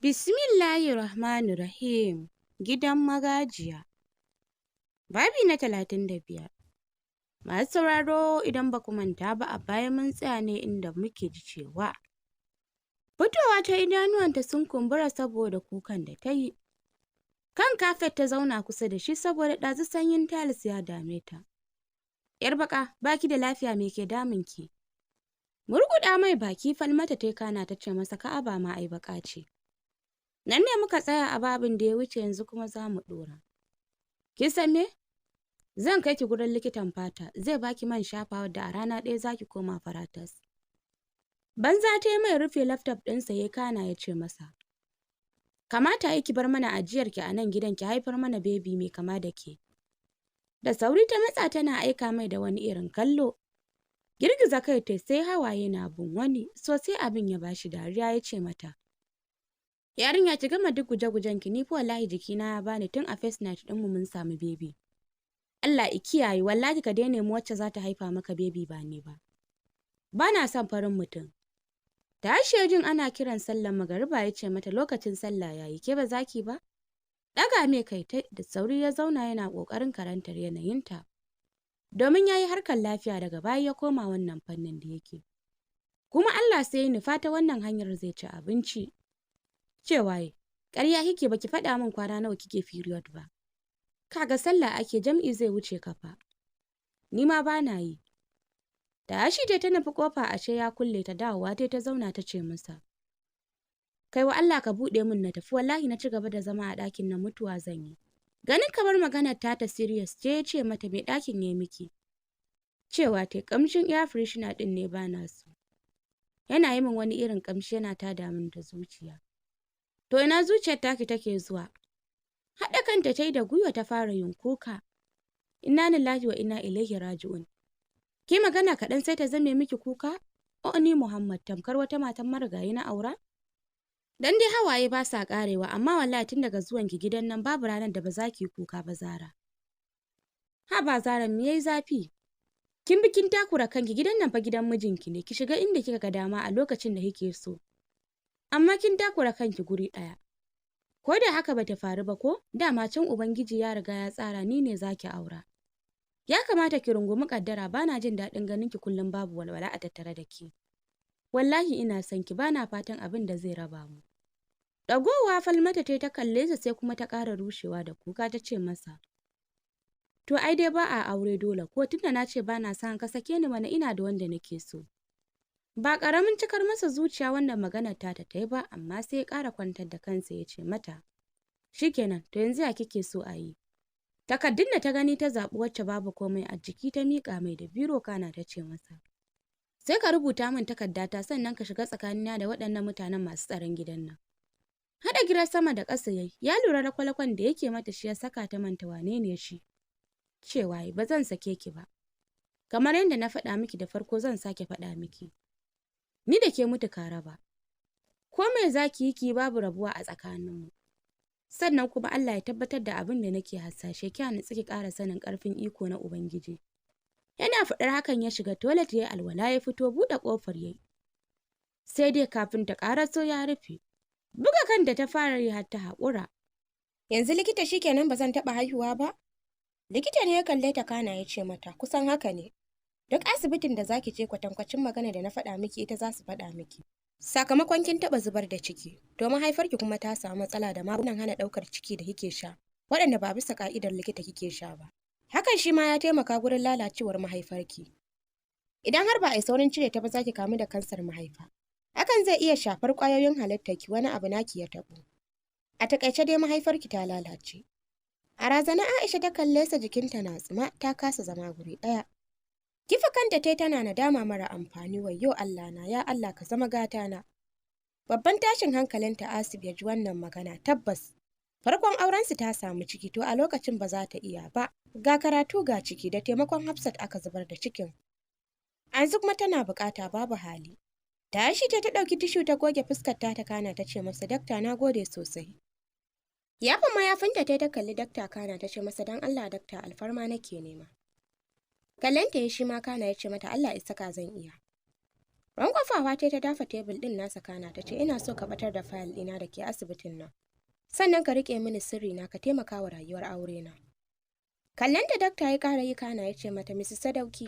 Bismillahirrahmanirrahim. Gidan magajiya. Babi na 35. Masu sauraro idan ba ku manta ba a baya mun tsaya ne inda muke ji cewa fitowa ta idanuwanta sun kumbura saboda kukan da ta yi. Kan kafet ta zauna kusa da shi saboda ɗazu sanyin talis ya dame ta. ‘Yar baka, baki da lafiya me ke damunki? Murguɗa mai baki Falmata ta kana ta ce masa Ka'aba ma ai baka ce. Nan ne muka tsaya a babin da ya wuce yanzu kuma za mu ɗora. Kin san me? Zan kai ki gurin likitan fata, zai baki man shafawa da a rana ɗaya za ki koma faratas. Banza ta yi mai rufe laptop ɗinsa ya kana ya ce masa. Kamata yi ki bar mana ajiyarki a nan gidan ki haifar mana bebi mai kama da ke. Da sauri ta matsa tana aika mai da wani irin kallo. Girgiza kai ta sai hawaye na bin wani, sosai abin ya bashi dariya ya ce mata. Yarinya ki gama duk guje-gujen ki, ni fa wallahi jikina ya bani tun a first night din mu mun samu baby. Allah i kiyaye, wallahi ka daina mu wacce za ta haifa maka baby ba ni ba. Bana son farin mutum. Tashi jin ana kiran sallar magariba ya ce mata lokacin sallah yayi, ke ba zaki ba? Daga mai kai ta da sauri ya zauna yana kokarin karantar yanayinta. Domin yayi harkar lafiya daga baya ya koma wannan fannin da yake. Kuma Allah sai ya nufa ta wannan hanyar zai ci abinci. Cewa ƙarya kike baki faɗa min kwana nawa kike period ba. Kaga sallah ake jam'i zai wuce kafa. Ni ma bana yi. Da shi ta nufi kofa ashe ya kulle ta dawowa ta zauna ta ce masa. Kai wa Allah ka buɗe min na tafi wallahi na ci gaba da zama a ɗakin na mutuwa zan yi. Ganin kamar maganar ta serious ce ya ce mata mai ɗakin ya miki. Cewa ta kamshin air freshener ɗin ne bana so. Yana yi min wani irin kamshi yana tada min da zuciya. To ina zuciyar taki take zuwa? Haɗa kanta ta yi da gwiwa ta fara yin kuka. Inna lillahi wa inna ilaihi raji'un. Ki magana kaɗan sai ta zame miki kuka? O ni Muhammad tamkar wata matan marigayi na aura? Dan dai hawaye ba sa ƙarewa amma wallahi tun daga zuwan ki gidan nan babu ranar da ba za ki kuka ba Zara. Ha ba Zara me yayi zafi? Kin bi kin takura kanki gidan nan fa gidan mijinki ne ki shiga inda kika ga dama a lokacin da kike so. Amma kin takura kanki guri ɗaya. Ko da haka bata faru ba ko? Dama can Ubangiji ya riga ya tsara ni ne zaki aura. Ya kamata ki rungumi kaddara bana jin daɗin ganin ki kullum babu walwala a tattare da ki. Wallahi ina son ki bana fatan abin da zai raba mu. Dagowa Falmata ta kalle sa sai kuma ta ƙara rushewa da kuka ta ce masa. To ai dai ba a aure dole ko tunda na ce bana son ka sake ni mana ina da wanda nake so. Ba ƙaramin cikar masa zuciya wannan maganar ta yi ba, amma sai ya ƙara kwantar da kansa ya ce mata, shikenan, to yanzu ya kike so a yi? Takaddun da ta gani ta zaɓi wacce babu komai a jiki ta miƙa mai da biro kana ta ce masa, sai ka rubuta min takaddata sannan ka shiga tsakanina da waɗannan mutanen masu tsaron gidan nan. Haɗa gidan sama da ƙasa yayi, ya lura da kwalakwan da yake mata shi ya saka ta manta wane ne shi. Cewa ba zan sake ki ba. Kamar yadda na faɗa miki da farko zan sake faɗa miki. Ni da ke mutu ka raba. Ko me zaki yi ki babu rabuwa a tsakaninmu. Sannan kuma Allah ya tabbatar da abin da nake hasashe ki nutsi ki ƙara sanin ƙarfin iko na Ubangiji. Yana faɗar hakan ya shiga toilet yayi alwala ya fito buɗe ƙofar yayi. Sai dai kafin ta ƙaraso ya rufe. Buga kan da ta fara yi har ta haƙura. Yanzu likita shikenan ba zan taɓa haihuwa ba? Likita ne ya kalle ta kana ya ce mata kusan haka ne. Duk asibitin da zaki je kwatankwacin magana da na faɗa miki ita za su faɗa miki. Sakamakon kin taɓa zubar da ciki, to mahaifarki kuma ta samu matsala da magungunan hana ɗaukar ciki da kike sha, waɗanda ba bisa ka'idar likita kike sha ba. Hakan shi ma ya taimaka gurin lalacewar mahaifarki. Idan har ba a yi saurin cire ta ba za ki kamu da kansar mahaifa. Hakan zai iya shafar ƙwayoyin halittarki wani abu naki ya taɓo. A taƙaice dai mahaifarki ta lalace. A razana Aisha ta kalle sa jikinta na tsuma ta kasa zama guri ɗaya. Kifa kanta tai tana nadama mara amfani wayyo Allah na ya Allah ka zama gata na. Babban tashin hankalinta Asib ya ji wannan magana tabbas. Farkon aurensu ta samu ciki to a lokacin ba za ta iya ba. Ga karatu ga ciki da taimakon Hafsat aka zubar da cikin. Yanzu kuma tana bukata babu hali. Tashi ta ɗauki tishu ta goge fuskar ta kana ta ce masa dakta na gode sosai. Yafa mayafinta ta kalli dakta kana ta ce masa dan Allah dakta alfarma nake nema. Kallanta ya shi ma kana ya ce mata Allah ya saka zan iya. Rankwafawa ta dafa tebul ɗin nasa kana ta ce ina so ka batar da fayil ɗina da ke asibitin nan. Sannan ka riƙe mini sirri na ka taimaka wa rayuwar aure na. Kallanta dakta ya ƙara yi kana ya ce mata Mrs. Sadauki,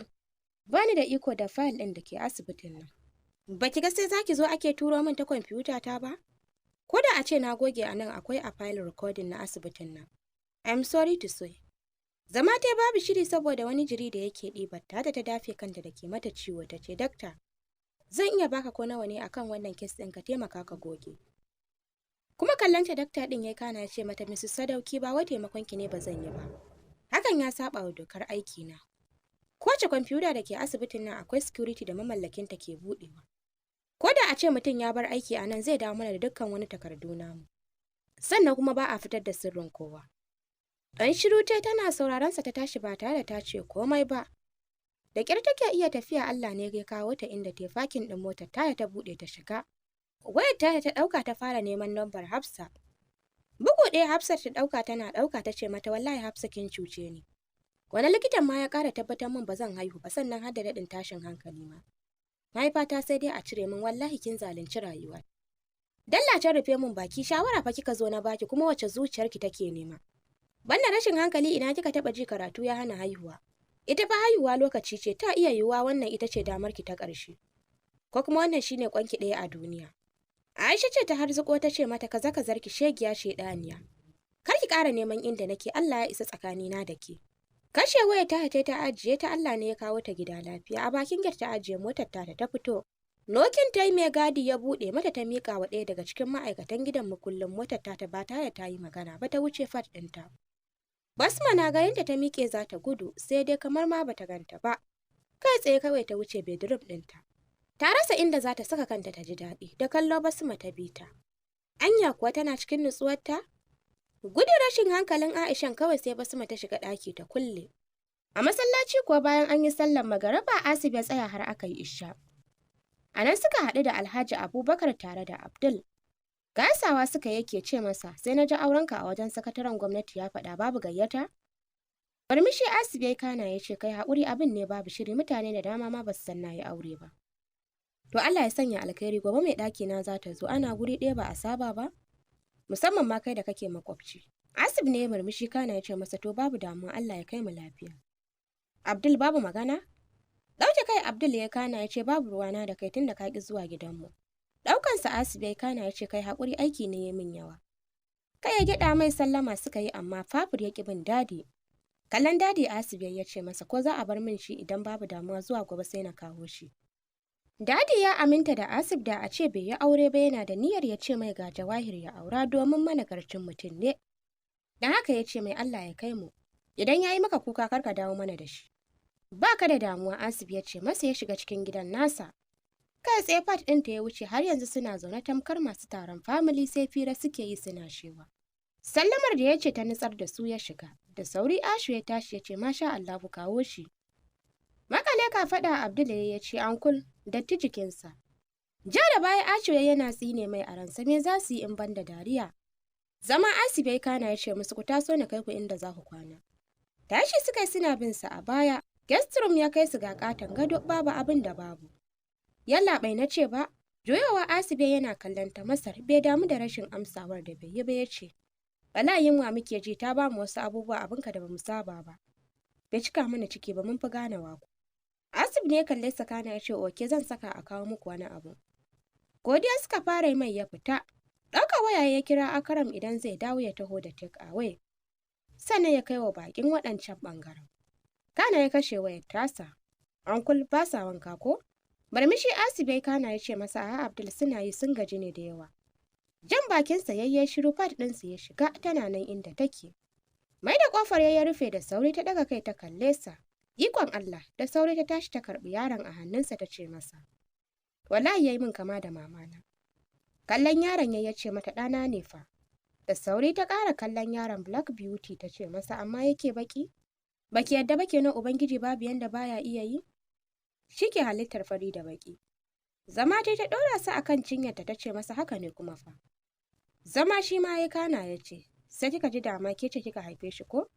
bani da iko da fayil ɗin da ke asibitin nan. Baki ga sai zaki zo ake turo min ta kwamfuta ta ba? Ko da a ce na goge a nan akwai a file recording na asibitin nan. I'm sorry to say. Zama ta babu shiri saboda wani jiri da yake ɗibar ta da ta dafe kanta da ke mata ciwo ta ce dakta, zan iya baka ko nawa ne akan wannan kes ɗin ka taimaka ka goge. Kuma kallanta dakta ɗin ya kana ya ce mata Mrs. Sadauki ba wai taimakon ki ne ba zan yi ba. Hakan ya saba wa dokar aiki na. Kowace kwamfuta da ke asibitin nan akwai security da mamallakinta ke buɗewa. Ko da a ce mutum ya bar aiki a nan zai dawo mana da dukkan wani takardu namu. Sannan kuma ba a fitar da sirrin kowa. Ɗan shiru tana sauraron sa ta tashi ba tare da ta ce komai ba. Da ƙyar take iya tafiya Allah ne ya kawo ta inda ta fakin ɗin motar taya ta buɗe ta shiga. Wayar taya ta ɗauka ta fara neman lambar Hafsa. Bugu ɗaya Hafsat ta ɗauka tana ɗauka ta ce mata wallahi Hafsa kin cuce ni. Wani likitan ma ya ƙara tabbatar min ba zan haihu ba sannan har da daɗin tashin hankali ma. Mahaifata sai dai a cire min wallahi kin zalunci rayuwa. Dallacin rufe min baki shawara fa kika zo na baki kuma wace zuciyarki take nema. Banda rashin hankali ina kika taɓa ji karatu ya hana haihuwa. Ita fa haihuwa lokaci ce ta iya yiwuwa wannan ita ce damarki ta ƙarshe. Ko kuma wannan shine kwanki ɗaya a duniya. Aisha ce ta harzuko ta ce mata kaza kazarki shegiya shedaniya. Kar ki ƙara neman inda nake Allah ya isa tsakanina da ke. Kashe waya ta hace ta ajiye ta Allah ne ya kawo ta gida lafiya a bakin gate ta ajiye motar ta fito. Nokin ta yi mai gadi ya buɗe mata ta miƙa wa ɗaya daga cikin ma'aikatan gidan mukullin motar ta ba tare da ta yi magana ba ta wuce fat ɗinta. Basma na ganin ta miƙe za ta gudu sai dai kamar ma bata ganta ba. Kai tsaye kawai ta wuce bedroom ɗinta. Ta rasa inda za ta saka kanta ta ji daɗi da kallo Basma ta bi ta. Anya kuwa tana cikin nutsuwarta? Gudun rashin hankalin Aishan kawai sai Basma ta shiga ɗaki ta kulle. A masallaci kuwa bayan an yi sallar magariba Asib ya tsaya har aka yi isha. A nan suka haɗu da Alhaji Abubakar tare da Abdul. Gaisawa suka yake ce masa sai na ji aurenka a wajen sakataren gwamnati ya faɗa babu gayyata? Barmishi Asib ya kana ya ce kai haƙuri abin ne babu shiri mutane da dama ma ba su san na yi aure ba. To Allah ya sanya alkhairi gobe mai ɗaki na za ta zo ana guri ɗaya ba a saba ba? Musamman ma kai da kake makwabci. Asib ne ya murmushi kana ya ce masa to babu damuwa Allah ya kai mu lafiya. Abdul babu magana? Ɗauke kai Abdul ya kana ya ce babu ruwana da kai tunda ka ƙi zuwa gidanmu. Ɗaukansa Asib ya kana ya ce kai haƙuri aiki ne ya min yawa. Kai ya gyaɗa mai sallama suka yi amma Fafur ya ƙi bin dadi. Kallon dadi Asib ya ce masa ko za a bar min shi idan babu damuwa zuwa gobe sai na kawo shi. Dadi ya aminta da Asib da a ce bai yi aure ba yana da niyyar ya ce mai ga Jawahir ya aura domin managarcin mutum ne. Da haka ya ce mai Allah ya kai mu. Idan ya yi maka kuka kar ka dawo mana da shi. Ba ka da damuwa Asib ya ce masa ya shiga cikin gidan nasa. Kai tsaye Fat ɗinta ya wuce har yanzu suna zaune tamkar masu taron family sai fira suke yi suna shewa. Sallamar da ya ce ta nutsar da su ya shiga. Da sauri Ashu ya tashi ya ce masha Allah ku kawo shi. Makale ka faɗa Abdul ya ce ankul datti jikinsa. Ja da baya Ashu yana tsine mai a ransa me za su yi in banda dariya. Zama Asib ya kana ya ce musu ku taso na kai ku inda za ku kwana. Tashi suka yi suna bin sa a baya. Guest room ya kai su ga katon gado babu abin da babu. Yallaɓai na ce ba, juyawa Asibe yana kallon ta Masar bai damu da rashin amsawar da bai yi ba ya ce, bala yunwa muke ji ta ba mu wasu abubuwa abinka da bamu saba ba. Bai cika mana ciki ba mun fi ganawa ku. Asib ne kalle sakana ya ce oke zan saka a kawo muku wani abu. Godiya suka fara mai ya fita. Ɗauka waya ya kira Akaram idan zai dawo ya taho da take away. Sannan ya kai wa bakin waɗancan ɓangaren. Kana ya kashe wayar tasa. Ankul ba sa wanka ko? Barmishi Asibe kana ya ce masa a Abdul suna yi sun gaji ne da yawa. Jan bakinsa yayye shiru Fat ɗinsa ya shiga tana nan inda take. Mai da ƙofar ya rufe da sauri ta ɗaga kai ta kalle sa. Ikon Allah da sauri ta tashi ta karɓi yaron a hannunsa ta ce masa. Wallahi yayi min kama da mamana. Kallon yaron ya ce mata ɗana ne fa. Da sauri ta ƙara kallon yaron Black Beauty ta ce masa amma yake baki? Baki yadda ba kenan Ubangiji babu yanda baya iya yi? Shi ke halittar fari da baki. Zama ta ɗora su akan cinyarta ta ce masa haka ne kuma fa. Zama shi ma ya kana ya ce, sai kika ji dama ke ce kika haife shi ko?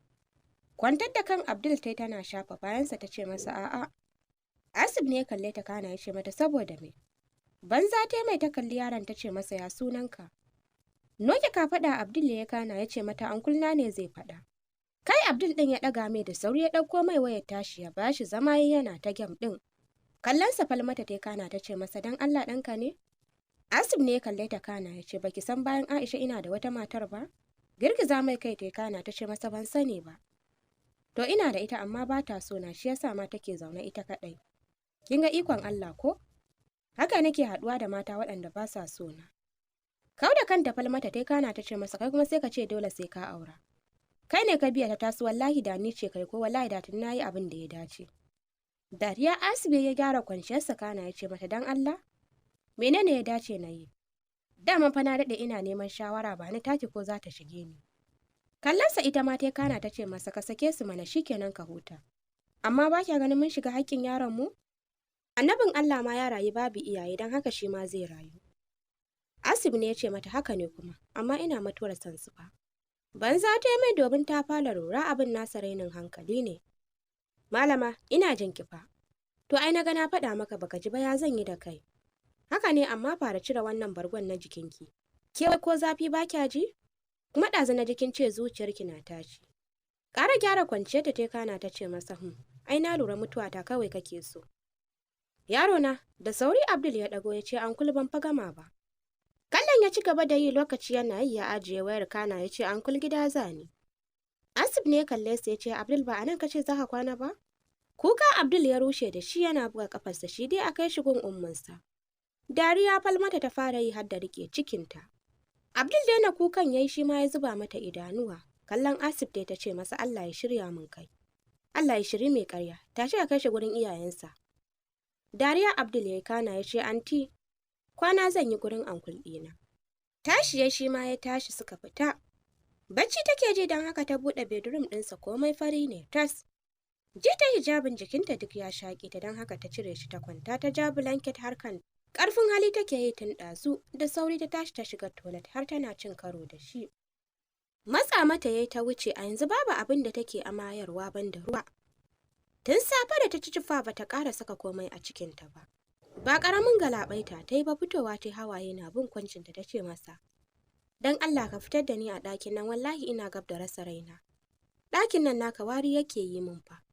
Kwantar da kan Abdul tai tana shafa bayansa ta ce masa a'a. Asib ne ya kalle ta kana ya ce mata saboda me. Banza ta mai ta kalli yaron ta ce masa ya sunanka. Noke ka faɗa Abdul ya kana ya ce mata ankulna ne zai faɗa. Kai Abdul ɗin ya ɗaga mai da sauri ya ɗauko mai wayar tashi ya bashi zama yana ta gem ɗin. Kallonsa Falmata ta kana ta ce masa dan Allah ɗanka ne? Asib ne ya kalle ta kana ya ce baki san bayan Aisha ina da wata matar ba? Girgiza mai kai ta kana ta ce masa ban sani ba. To ina da ita amma ba ta so na shi yasa ma take zaune ita kaɗai. Kin ga ikon Allah ko? Haka nake haɗuwa da mata waɗanda ba sa so na. Kau da kanta Falmata ta kana ta ce masa kai kuma sai ka ce dole sai ka aura. Kai ne ka biya ta tasu wallahi da ni ce kai ko wallahi da tun nayi abin da ya dace. Dariya Asibe ya gyara kwanciyarsa kana ya ce mata dan Allah menene ya dace na yi? Dama fa na daɗe ina neman shawara ba ni taki ko za ta shige ni. Kallonsa ita ma ta kana ta ce masa ka sake su mana shikenan ka huta. Amma ba kya ganin mun shiga haƙƙin yaron mu? Annabin Allah ma ya rayu babu iyaye don haka shi ma zai rayu. Asib ne ya ce mata haka ne kuma, amma ina matuwar san su fa. Banza ta yi mai domin ta fara lura abin nasa rainin hankali ne. Malama, ina jin ki fa. To ai na ga na faɗa maka baka ji ba ya zan yi da kai. Haka ne amma fara cire wannan bargon na jikinki. Ke wai ko zafi ba kya ji? Kuma ɗazu na jikin ce zuciyarki na tashi. Ƙara gyara kwanciyar ta kana ta ce masa ai na lura mutuwa ta kawai kake so. Yaro na, da sauri Abdul ya ɗago ya ce an ban fa gama ba. Kallon ya ci gaba da yi lokaci yana yi ya ajiye wayar kana ya ce an gida zani. Asib ne ya kalle sa ya ce Abdul ba anan kace za ka kwana ba? Kuka Abdul ya rushe da shi yana buga kafarsa shi dai a kai shi gun ummansa. Dariya Falmata ta fara yi har da rike cikinta. Abdul daina kukan yayi shi ma ya zuba mata idanuwa. Kallon Asib dai ta ce masa Allah ya shirya min kai. Allah ya shiri mai ƙarya. Tashi ka kai shi gurin iyayensa. Dariya Abdul ya kana ya ce anti kwana zan yi gurin ankul ɗina. Tashi ya shi ma ya tashi suka fita. Bacci take ji don haka ta buɗe bedroom ɗinsa komai fari ne tas. Ji ta hijabin jikinta duk ya shaƙe ta don haka ta cire shi ta kwanta ta ja blanket har kan. Ƙarfin hali take yi tun ɗazu da sauri ta tashi ta shiga toilet har tana cin karo da shi. Matsa mata yayi ta wuce a yanzu babu abin da take amayarwa banda ruwa. Tun safe da ta ci tufa ba ta ƙara saka komai a cikinta ba. Ba ƙaramin galabaita ta yi ba fitowa ta hawaye na bin kwancinta ta ce masa. Don Allah ka fitar da ni a ɗakin nan wallahi ina gab da rasa raina. Ɗakin nan naka wari yake yi min fa.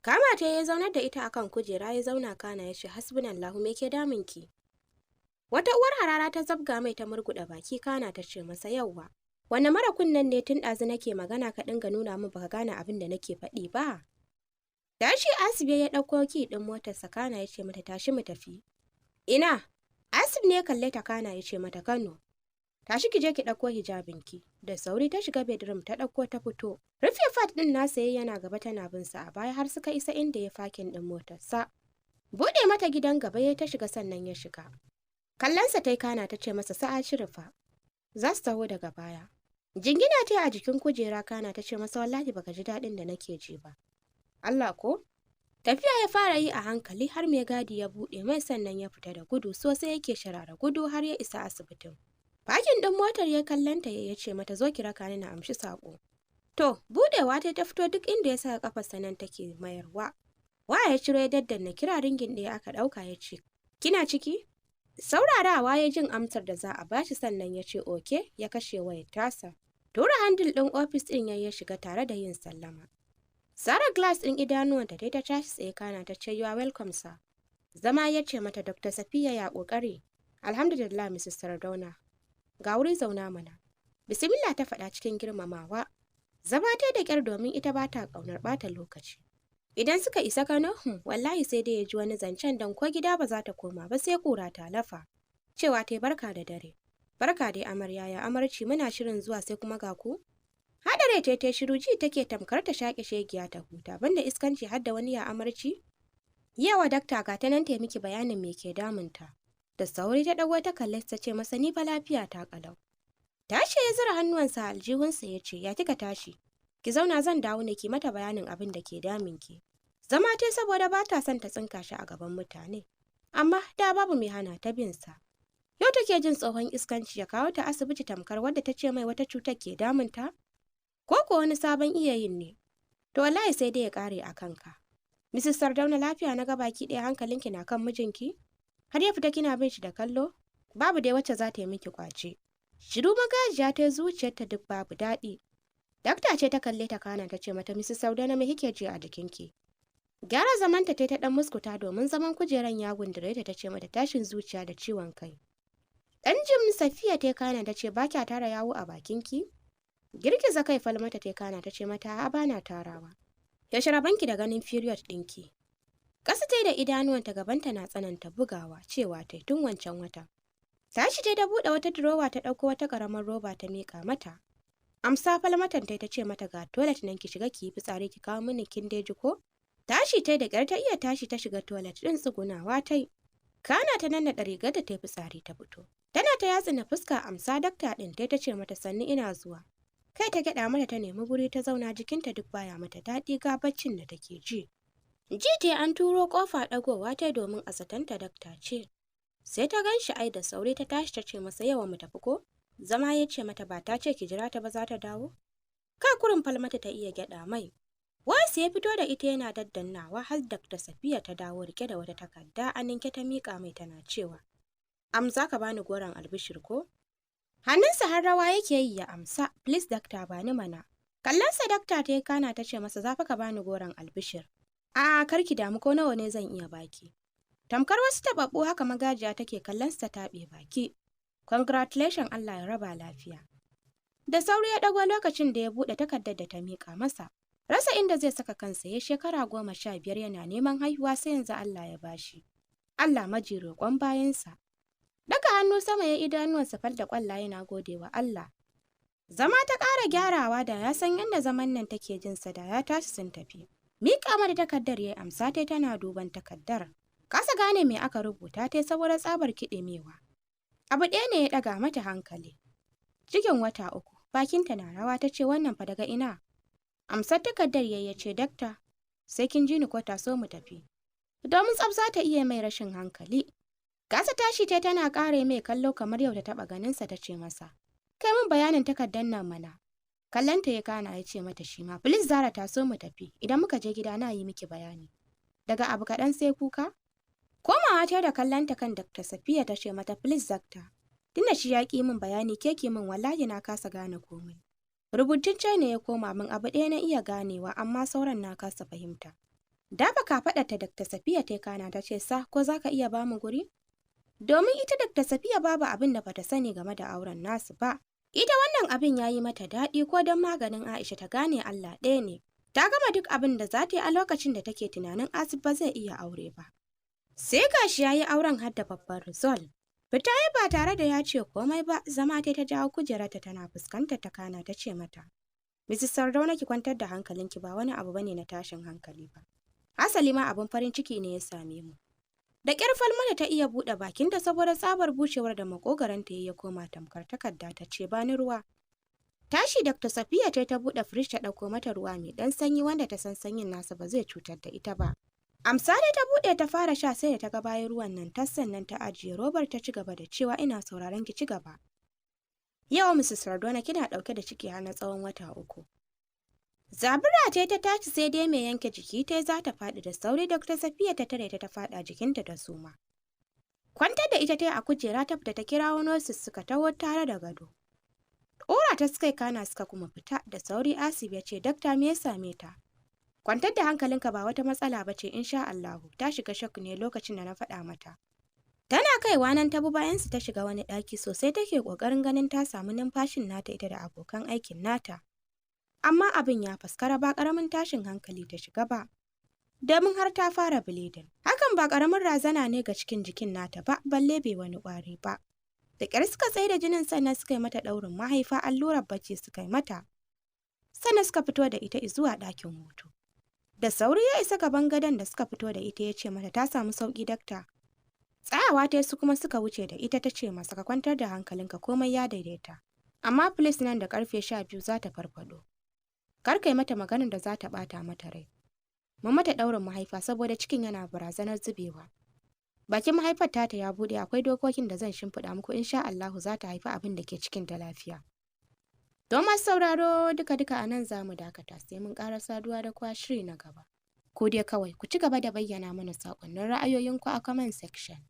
Kama ta ya zaunar da ita akan kujera ya zauna kana ya ce hasbunallahu me ke damunki. Wata uwar harara ta zabga mai ta murguɗa baki kana ta ce masa yauwa. Wanne mara kunnen ne tun ɗazu nake magana ka dinga nuna min baka gane abin da nake faɗi ba. Tashi Asibe ya ɗauko ki ɗin motarsa kana ya ce mata tashi mu tafi. Ina? Asib ne ya kalle ta kana ya ce mata Kano. Tashi ki je ki ɗauko hijabinki. Da sauri ta shiga bedroom ta ɗauko ta fito. Rufe fat ɗin nasa yayi yana gaba tana bin sa a baya har suka isa inda ya fakin ɗin motarsa. Buɗe mata gidan gaba ya ta shiga sannan ya shiga. Kallonsa ta yi kana ta ce masa sa'a shirfa. Za su taho daga baya. Jingina ta a jikin kujera kana ta ce masa wallahi baka ji daɗin da nake ji ba. Allah ko? Tafiya ya fara yi a hankali har mai gadi ya buɗe mai sannan ya fita da gudu sosai yake sharara gudu har ya isa asibitin. Fakin ɗin motar ya kallanta ya ce mata zo ki raka ni na amshi saƙo. To, buɗewa ta fito duk inda ya saka ƙafarsa nan take mayarwa. Waya ya ciro ya daddanna kira ringin ɗaya aka ɗauka ya ce, kina ciki? Saurarawa ya jin amsar da za a bashi sannan ya ce oke ya kashe wayar tasa. Tura handil ɗin ofis ɗin ya shiga tare da yin sallama. Sara glass ɗin idanuwanta ta tashi tsaye kana ta ce you are welcome sir. Zama ya ce mata Dr. Safiya ya ƙoƙari. Alhamdulillah Mrs. Sardauna. Ga wuri zauna mana. Bismillah ta faɗa cikin girmamawa. Zama ta da ƙyar domin ita ba ta ƙaunar ɓata lokaci. Idan suka isa Kano, wallahi sai dai ya ji wani zancen don ko gida ba za ta koma ba sai ƙura ta lafa. Cewa ta barka da dare. Barka dai amarya ya amarci muna shirin zuwa sai kuma ga ku. Hadare ta shiru ji take tamkar ta shaƙe shegiya ta huta banda iskanci har da wani ya amarci. Yawa dakta ga ta nan ta miki bayanin me ke damunta. Da sauri ta ɗago ta kalle ta ce masa ni fa lafiya ta ƙalau. Tashi ya zura hannuwansa aljihunsa ya ce ya kika tashi. Ki zauna zan dawo ne ki mata bayanin abin da ke daminki. Zama ta saboda ba ta son ta tsinka shi a gaban mutane. Amma da babu mai hana ta bin sa. Yau take jin tsohon iskanci ya kawo ta asibiti tamkar wadda ta ce mai wata cutar ke damunta. Ko wani sabon iya yin ne. To wallahi sai dai ya kare a kanka. Mrs. Sardauna lafiya na ga baki ɗaya hankalinki na kan mijinki? Har ya fita kina bin shi da kallo? Babu dai wacce za ta yi miki kwace. Shiru magajiya ta zuciyarta duk babu daɗi. Dakta ce ta kalle ta kana ta ce mata Mrs. Sardauna me kike ji a jikinki? Gyara zamanta ta ɗan muskuta domin zaman kujeran ya gundure ta ce mata tashin zuciya da ciwon kai. Ɗan jim Safiya ta kana ta ce ba kya tara yawo a bakinki? Girgiza kai Falmata ta kana ta ce mata a bana tarawa. Yaushe rabanki da ganin period ɗinki? Ƙasa ta da idanuwanta gabanta na tsananta bugawa cewa ta tun wancan wata. Tashi ta da buɗe wata durowa ta ɗauko wata ƙaramar roba ta miƙa mata. Amsa Falmatan ta ce mata ga toilet nan ki shiga ki yi fitsari ki kawo mini kin deji ko? Tashi ta da ƙyar ta iya tashi ta shiga toilet ɗin tsugunawa ta yi. Kana ta nannaɗa rigar da ta yi fitsari ta fito. Tana ta yatsa na fuska amsa dakta ɗin ta ce mata sannu ina zuwa. Kai ta gyaɗa mata ta nemi guri ta zauna jikinta duk baya mata daɗi ga baccin da take ji. Ji ta an turo ƙofa ɗagowa ta domin a zatanta dakta ce. Sai ta gan shi ai da sauri ta tashi ta ce masa yawa mu tafi ko? Zama ya ce mata ba ta ce ki jira ta ba za ta dawo? Kai kurin Falmata ta iya gyaɗa mai. Wasu ya fito da ita yana daddannawa har Dr. Safiya ta dawo rike da wata takarda a ninke ta miƙa mai tana cewa za ka bani goron albishir ko? Hannunsa har rawa yake yi ya amsa, please dakta bani mana. Kallonsa dakta ta yi kana ta ce masa za ka bani goron albishir. A'a kar ki damu ko nawa ne zan iya baki. Tamkar wasu taɓaɓɓu haka magajiya take kallonsa ta taɓe baki. Congratulations Allah ya raba lafiya. Da sauri ya ɗago lokacin da ya buɗe takardar da ta miƙa masa. Rasa inda zai saka kansa ya shekara 15 yana neman haihuwa sai yanzu Allah ya bashi. Allah maji roƙon bayansa. Daga hannu sama ya idanuwansa fal da ƙwalla yana godewa Allah. Zama ta ƙara gyarawa da ya san yadda zaman nan take jinsa da ya tashi sun tafi. Miƙa mata takardar ya amsa ta tana duban takardar. Kasa gane me aka rubuta ta saboda tsabar kiɗimewa. Abu ɗaya ne ya ɗaga mata hankali. Cikin wata 3, bakinta na rawa ta ce wannan fa daga ina? Amsar takardar ya ce dakta, sai kin ji ni ko ta so mu tafi. Domin tsaf za ta iya mai rashin hankali. Gasa tashi ta tana ƙare mai kallo kamar yau ta taɓa ganinsa ta ce masa. Kai min bayanin takardar nan mana. Kallanta ya kana ya ce mata shi ma. Please Zara ta so mu tafi. Idan muka je gida na yi miki bayani. Daga abu kaɗan sai kuka? Komawa ta da kallanta kan Dr. Safiya ta ce mata please dakta. Tunda shi ya ƙi min bayani ke ki min wallahi na kasa gane komai. Rubutun ne ya koma min abu ɗaya na iya ganewa amma sauran na kasa fahimta. Dafa kafaɗarta Dr. Safiya ta kana ta ce sa ko za ka iya ba mu guri? Domin ita Dr. Safiya babu abin da bata sani game da auren nasu ba. Ita wannan abin ya yi mata daɗi ko don maganin Aisha ta gane Allah ɗaya ne. Ta gama duk abin da za ta yi a lokacin da take tunanin Asif ba zai iya aure ba. Sai gashi ya yi auren har da babban result. Fita ya ba tare da ya ce komai ba, zama ta jawo kujerarta tana fuskantar ta kana ta ce mata. Mrs. Sardauna ki kwantar da hankalinki ba wani abu bane na tashin hankali ba. Hasali ma abin farin ciki ne ya same mu. Da ƙyar Falmata ta iya buɗe bakinta saboda tsabar bushewar da makogaranta ya koma tamkar takarda ta ce bani ruwa. Tashi Dr. Safiya ta buɗe firij ta ɗauko mata ruwa mai ɗan sanyi wanda ta san sanyin nasa ba zai cutar da ita ba. Amsa dai ta buɗe ta fara sha sai da ta ga bayan ruwan nan tas sannan ta ajiye robar ta ci gaba da cewa ina sauraron ki ci gaba. Yau Mrs. Sardauna kina ɗauke da ciki har na tsawon wata 3. Zabura ce ta tashi sai dai mai yanke jiki ta za ta faɗi da sauri Dr. Safiya ta tare ta faɗa jikinta da suma. Kwantar da ita ta a kujera ta fita ta kirawo nurses suka taho tare da gado. Ɗora ta suka kana suka kuma fita da sauri Asib ya ce dakta me ya same ta? Kwantar da hankalinka ba wata matsala ba ce insha Allahu ta shiga shock ne lokacin da na faɗa mata. Tana kaiwa nan ta bi bayansu ta shiga wani ɗaki sosai take ƙoƙarin ganin ta samu numfashin nata ita da abokan aikin nata. Amma abin ya faskara ba ƙaramin tashin hankali ta shiga ba. Domin har ta fara bleeding. Hakan ba ƙaramin razana ne ga cikin jikin nata ba, balle bai wani ƙwari ba. Da ƙyar suka tsaye da jinin sannan suka yi mata ɗaurin mahaifa allurar bacci suka yi mata. Sannan suka fito da ita zuwa ɗakin hutu. Da sauri ya isa gaban gadon da suka fito da ita ya ce mata ta samu sauƙi dakta. Tsayawa ta su kuma suka wuce da ita ta ce masa ka kwantar da hankalinka komai ya daidaita. Amma please nan da ƙarfe 12 za ta farfaɗo. Kar kai mata maganar da za ta ɓata mata rai. Mun mata ɗaurin mahaifa saboda cikin yana barazanar zubewa. Bakin mahaifar ta ya buɗe akwai dokokin da zan shimfiɗa muku insha Allahu za ta haifi abin da ke cikin ta lafiya. Don masu sauraro duka-duka a nan za mu dakata sai mun ƙara saduwa da kwa shiri na gaba. ko dai kawai ku ci gaba da bayyana mana saƙonnin ra'ayoyinku a comment section.